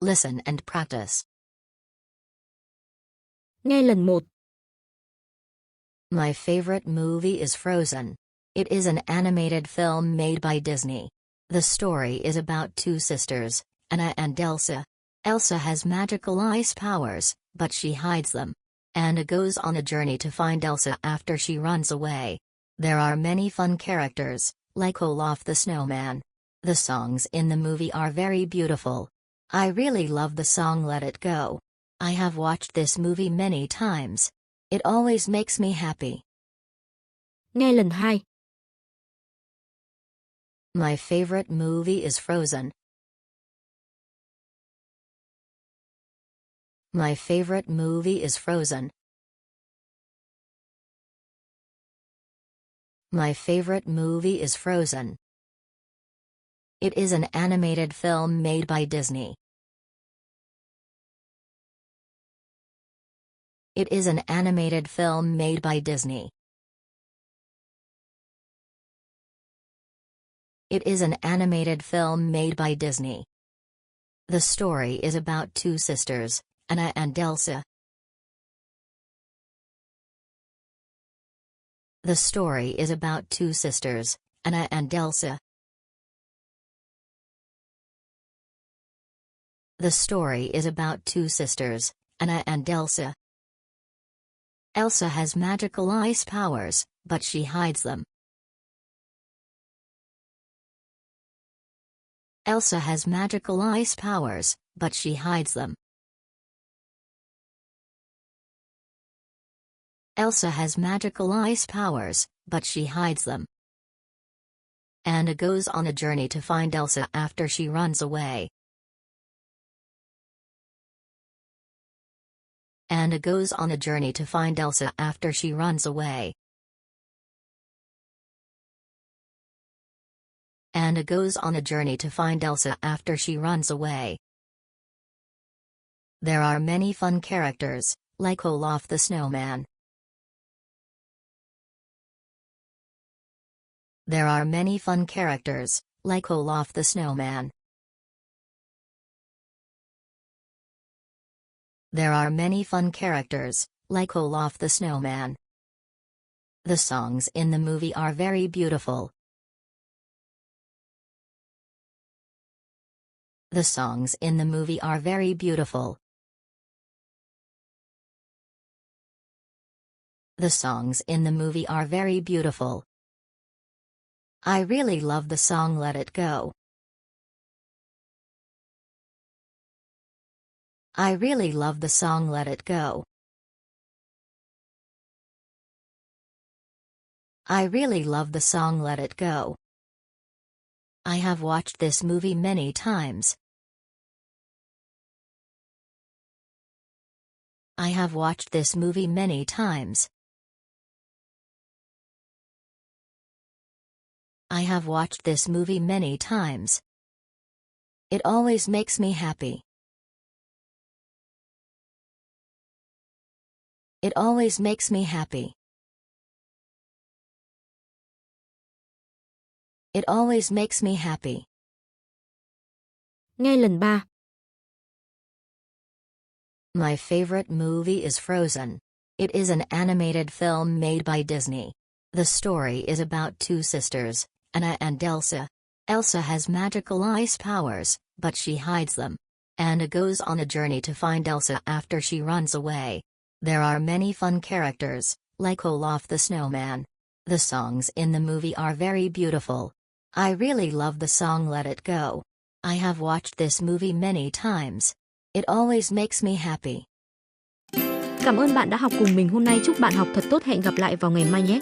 Listen and practice. Nghe lần 1. My favorite movie is Frozen. It is an animated film made by Disney. The story is about two sisters, Anna and Elsa. Elsa has magical ice powers, but she hides them. Anna goes on a journey to find Elsa after she runs away. There are many fun characters, like Olaf the Snowman. The songs in the movie are very beautiful. I really love the song Let It Go. I have watched this movie many times. It always makes me happy. Nghe lần 2. My favorite movie is Frozen. My favorite movie is Frozen. My favorite movie is Frozen. It is an animated film made by Disney. It is an animated film made by Disney. It is an animated film made by Disney. The story is about two sisters, Anna and Elsa. The story is about two sisters, Anna and Elsa. The story is about two sisters, Anna and Elsa. Elsa has magical ice powers, but she hides them. Elsa has magical ice powers, but she hides them. Elsa has magical ice powers, but she hides them. Anna goes on a journey to find Elsa after she runs away. Anna goes on a journey to find Elsa after she runs away. Anna goes on a journey to find Elsa after she runs away. There are many fun characters, like Olaf the Snowman. There are many fun characters, like Olaf the Snowman. There are many fun characters, like Olaf the Snowman. The songs in the movie are very beautiful. The songs in the movie are very beautiful. The songs in the movie are very beautiful. I really love the song Let It Go. I really love the song Let It Go. I really love the song Let It Go. I have watched this movie many times. I have watched this movie many times. I have watched this movie many times. It always makes me happy. It always makes me happy. It always makes me happy. Nghe lần 3. My favorite movie is Frozen. It is an animated film made by Disney. The story is about two sisters, Anna and Elsa. Elsa has magical ice powers, but she hides them. Anna goes on a journey to find Elsa after she runs away. There are many fun characters, like Olaf the Snowman. The songs in the movie are very beautiful. I really love the song Let It Go. I have watched this movie many times. It always makes me happy. Cảm ơn bạn đã học cùng mình hôm nay. Chúc bạn học thật tốt. Hẹn gặp lại vào ngày mai nhé.